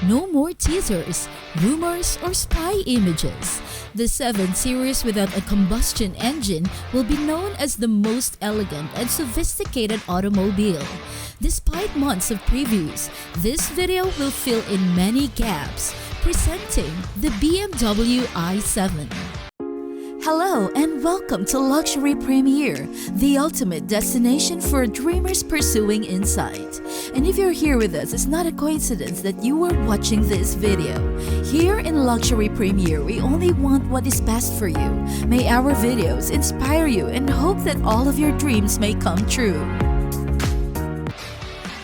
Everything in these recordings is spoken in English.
No more teasers, rumors, or spy images. The 7 Series without a combustion engine will be known as the most elegant and sophisticated automobile. Despite months of previews, this video will fill in many gaps, presenting the BMW i7. Hello and welcome to Luxury Premiere, the ultimate destination for dreamers pursuing insight. And if you're here with us, it's not a coincidence that you are watching this video. Here in Luxury Premiere, we only want what is best for you. May our videos inspire you and hope that all of your dreams may come true.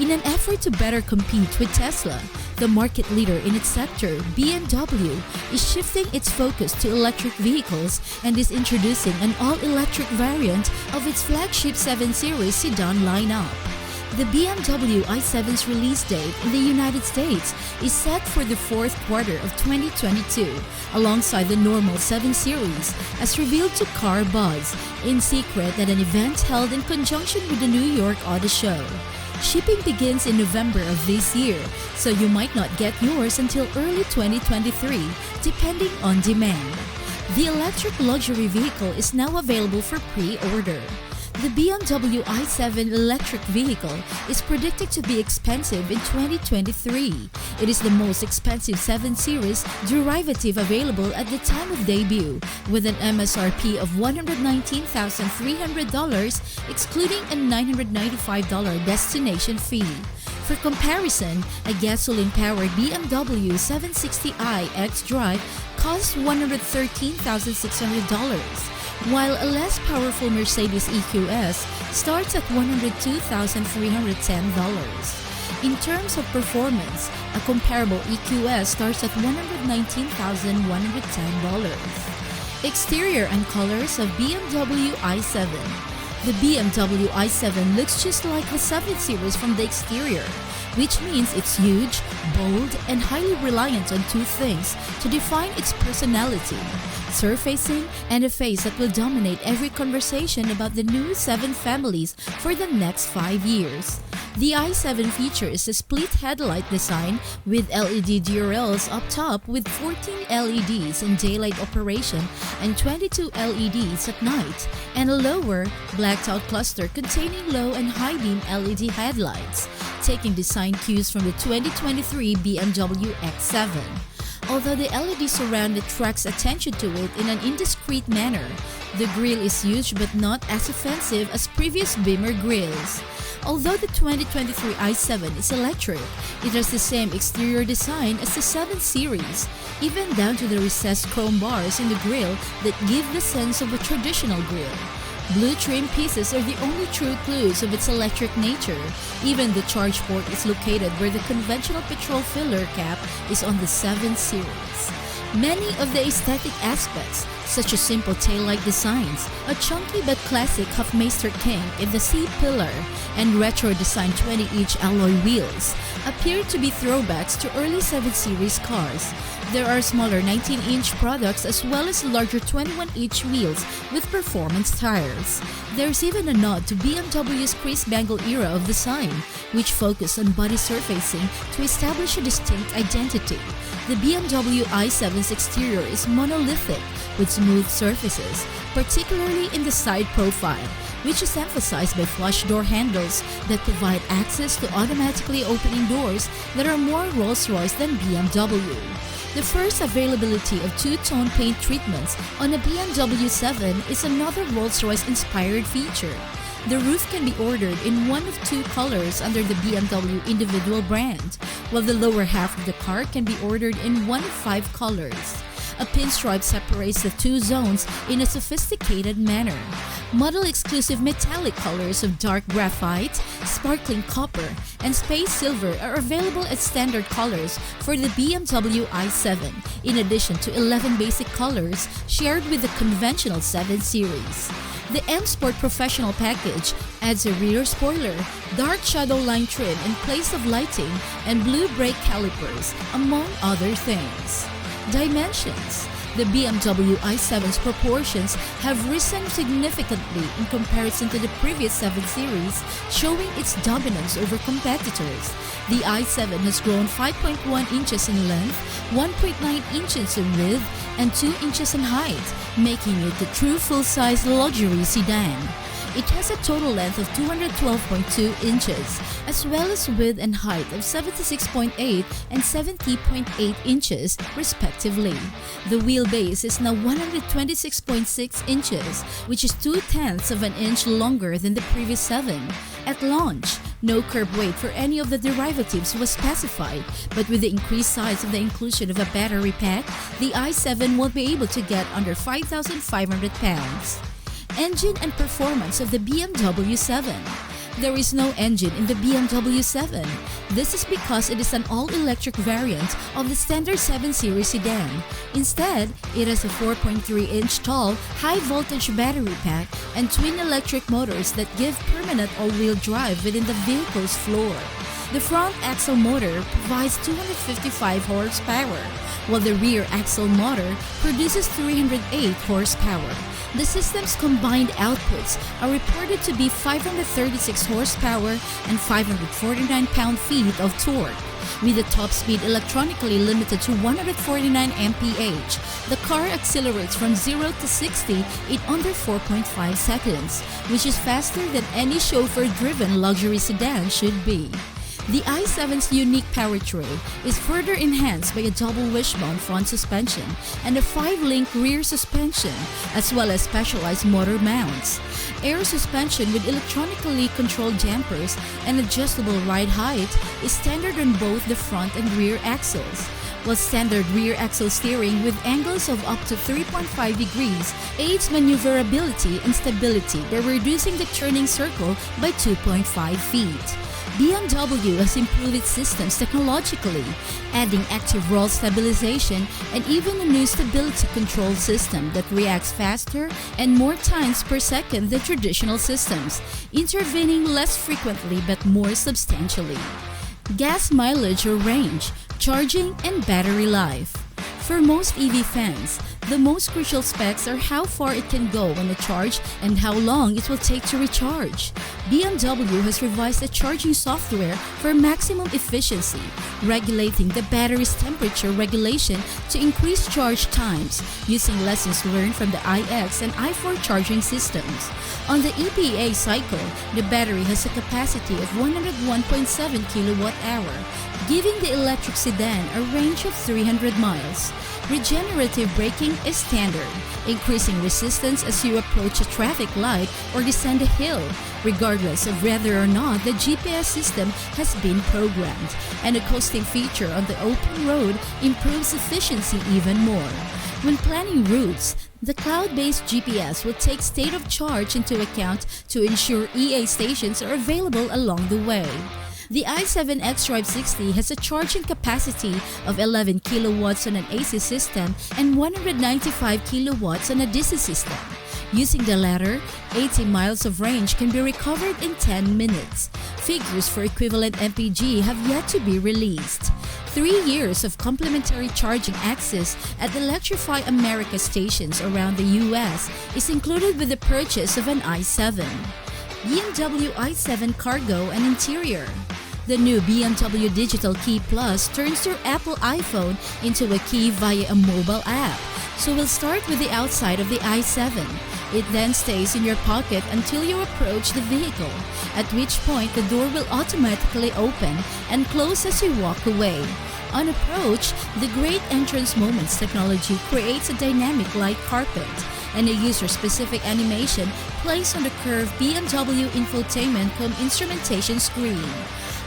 In an effort to better compete with Tesla, the market leader in its sector, BMW, is shifting its focus to electric vehicles and is introducing an all-electric variant of its flagship 7 Series sedan lineup. The BMW i7's release date in the United States is set for the fourth quarter of 2022, alongside the normal 7 Series, as revealed to Car Buzz, in secret at an event held in conjunction with the New York Auto Show. Shipping begins in November of this year, so you might not get yours until early 2023, depending on demand. The electric luxury vehicle is now available for pre-order. The BMW i7 electric vehicle is predicted to be expensive in 2023. It is the most expensive 7 Series derivative available at the time of debut, with an MSRP of $119,300, excluding a $995 destination fee. For comparison, a gasoline-powered BMW 760i xDrive costs $113,600. While a less powerful Mercedes EQS starts at $102,310. In terms of performance, a comparable EQS starts at $119,110. Exterior and colors of BMW i7. The BMW i7 looks just like the 7 Series from the exterior, which means it's huge, bold, and highly reliant on two things to define its personality: surfacing and a face that will dominate every conversation about the new 7 families for the next 5 years. The i7 features a split headlight design with LED DRLs up top with 14 LEDs in daylight operation and 22 LEDs at night, and a lower, blacked-out cluster containing low and high beam LED headlights, taking design cues from the 2023 BMW X7. Although the LED surround attracts attention to it in an indiscreet manner, the grille is huge but not as offensive as previous Beamer grilles. Although the 2023 i7 is electric, it has the same exterior design as the 7 Series, even down to the recessed chrome bars in the grille that give the sense of a traditional grille. Blue trim pieces are the only true clues of its electric nature. Even the charge port is located where the conventional petrol filler cap is on the 7 Series. Many of the aesthetic aspects, such as simple taillight designs, a chunky but classic Hofmeister kink in the C-pillar, and retro-designed 20-inch alloy wheels, appear to be throwbacks to early 7 Series cars. There are smaller 19-inch products as well as larger 21-inch wheels with performance tires. There's even a nod to BMW's Chris Bangle era of design, which focused on body surfacing to establish a distinct identity. The BMW i7's exterior is monolithic with smooth surfaces, particularly in the side profile, which is emphasized by flush door handles that provide access to automatically opening doors that are more Rolls-Royce than BMW. The first availability of two-tone paint treatments on a BMW 7 is another Rolls-Royce inspired feature. The roof can be ordered in one of 2 colors under the BMW individual brand, while the lower half of the car can be ordered in one of 5 colors. A pinstripe separates the 2 zones in a sophisticated manner. Model-exclusive metallic colors of dark graphite, sparkling copper, and space silver are available as standard colors for the BMW i7, in addition to 11 basic colors shared with the conventional 7 Series. The M Sport Professional package adds a rear spoiler, dark shadow line trim in place of lighting, and blue brake calipers, among other things. Dimensions. The BMW i7's proportions have risen significantly in comparison to the previous 7 Series, showing its dominance over competitors. The i7 has grown 5.1 inches in length, 1.9 inches in width, and 2 inches in height, making it the true full-size luxury sedan. It has a total length of 212.2 inches, as well as width and height of 76.8 and 70.8 inches, respectively. The wheelbase is now 126.6 inches, which is 2/10 of an inch longer than the previous 7. At launch, no curb weight for any of the derivatives was specified, but with the increased size of the inclusion of a battery pack, the i7 will be able to get under 5,500 pounds. Engine and performance of the BMW 7. There is no engine in the BMW 7. This is because it is an all-electric variant of the standard 7 Series sedan. Instead, it has a 4.3-inch tall, high-voltage battery pack and twin electric motors that give permanent all-wheel drive within the vehicle's floor. The front axle motor provides 255 horsepower, while the rear axle motor produces 308 horsepower. The system's combined outputs are reported to be 536 horsepower and 549 pound-feet of torque. With the top speed electronically limited to 149 mph, the car accelerates from 0 to 60 in under 4.5 seconds, which is faster than any chauffeur-driven luxury sedan should be. The i7's unique powertrain is further enhanced by a double wishbone front suspension and a 5-link rear suspension, as well as specialized motor mounts. Air suspension with electronically controlled dampers and adjustable ride height is standard on both the front and rear axles, while standard rear axle steering with angles of up to 3.5 degrees aids maneuverability and stability by reducing the turning circle by 2.5 feet. BMW has improved its systems technologically, adding active roll stabilization and even a new stability control system that reacts faster and more times per second than traditional systems, intervening less frequently but more substantially. Gas mileage or range, charging, and battery life. For most EV fans, the most crucial specs are how far it can go on a charge and how long it will take to recharge. BMW has revised the charging software for maximum efficiency, regulating the battery's temperature regulation to increase charge times, using lessons learned from the iX and i4 charging systems. On the EPA cycle, the battery has a capacity of 101.7 kWh, giving the electric sedan a range of 300 miles. Regenerative braking is standard, increasing resistance as you approach a traffic light or descend a hill, regardless of whether or not the GPS system has been programmed, and a coasting feature on the open road improves efficiency even more. When planning routes, the cloud-based GPS will take state of charge into account to ensure EA stations are available along the way. The i7 xDrive 60 has a charging capacity of 11 kilowatts on an AC system and 195 kilowatts on a DC system. Using the latter, 80 miles of range can be recovered in 10 minutes. Figures for equivalent MPG have yet to be released. 3 years of complimentary charging access at Electrify America stations around the US is included with the purchase of an i7. BMW i7 Cargo and Interior. The new BMW Digital Key Plus turns your Apple iPhone into a key via a mobile app. So we'll start with the outside of the i7. It then stays in your pocket until you approach the vehicle, at which point the door will automatically open and close as you walk away. On approach, the Great Entrance Moments technology creates a dynamic light carpet and a user-specific animation placed on the curved BMW infotainment cum instrumentation screen.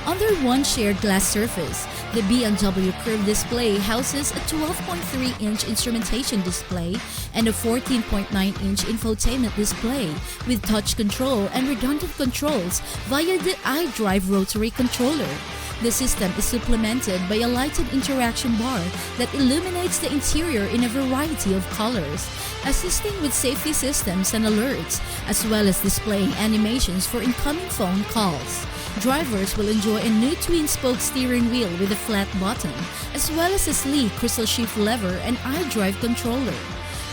Under one shared glass surface, the BMW Curved Display houses a 12.3-inch instrumentation display and a 14.9-inch infotainment display with touch control and redundant controls via the iDrive rotary controller. The system is supplemented by a lighted interaction bar that illuminates the interior in a variety of colors, assisting with safety systems and alerts, as well as displaying animations for incoming phone calls. Drivers will enjoy a new twin-spoke steering wheel with a flat bottom, as well as a sleek crystal shift lever and iDrive controller.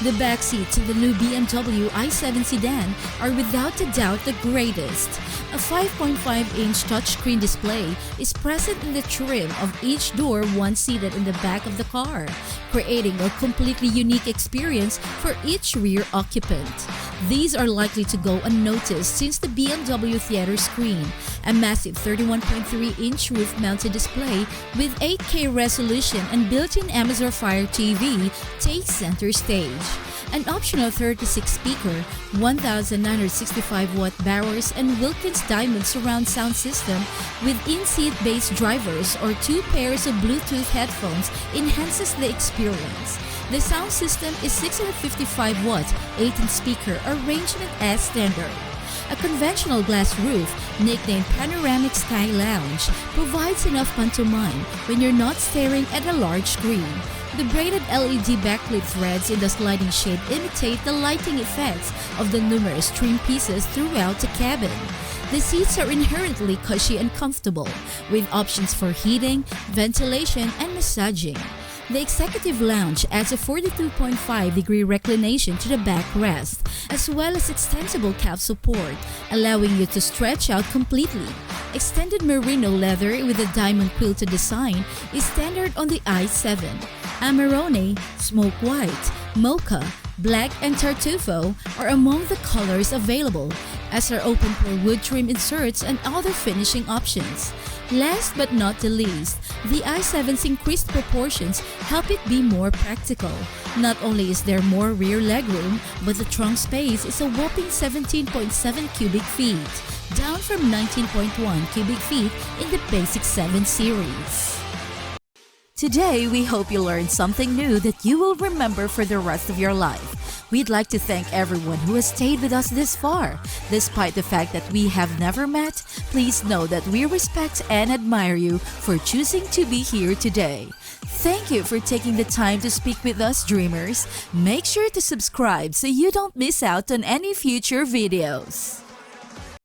The back seats of the new BMW i7 sedan are without a doubt the greatest. A 5.5-inch touchscreen display is present in the trim of each door once seated in the back of the car, creating a completely unique experience for each rear occupant. These are likely to go unnoticed since the BMW Theater Screen, a massive 31.3-inch roof-mounted display with 8K resolution and built-in Amazon Fire TV, takes center stage. An optional 36-speaker, 1,965-watt Bowers and Wilkins Diamond surround sound system with in-seat bass drivers or 2 pairs of Bluetooth headphones enhances the experience. The sound system is 655-watt, 18-speaker arrangement as standard. A conventional glass roof, nicknamed Panoramic Sky Lounge, provides enough pantomime when you're not staring at a large screen. The braided LED backlit threads in the sliding shade imitate the lighting effects of the numerous trim pieces throughout the cabin. The seats are inherently cushy and comfortable, with options for heating, ventilation, and massaging. The Executive Lounge adds a 42.5-degree reclination to the backrest, as well as extensible calf support, allowing you to stretch out completely. Extended merino leather with a diamond quilted design is standard on the i7. Amarone, Smoke White, Mocha, Black, and Tartufo are among the colors available, as are open-pore wood trim inserts and other finishing options. Last but not the least, the i7's increased proportions help it be more practical. Not only is there more rear legroom, but the trunk space is a whopping 17.7 cubic feet, down from 19.1 cubic feet in the basic 7 series. Today, we hope you learned something new that you will remember for the rest of your life. We'd like to thank everyone who has stayed with us this far. Despite the fact that we have never met, please know that we respect and admire you for choosing to be here today. Thank you for taking the time to speak with us, dreamers. Make sure to subscribe so you don't miss out on any future videos.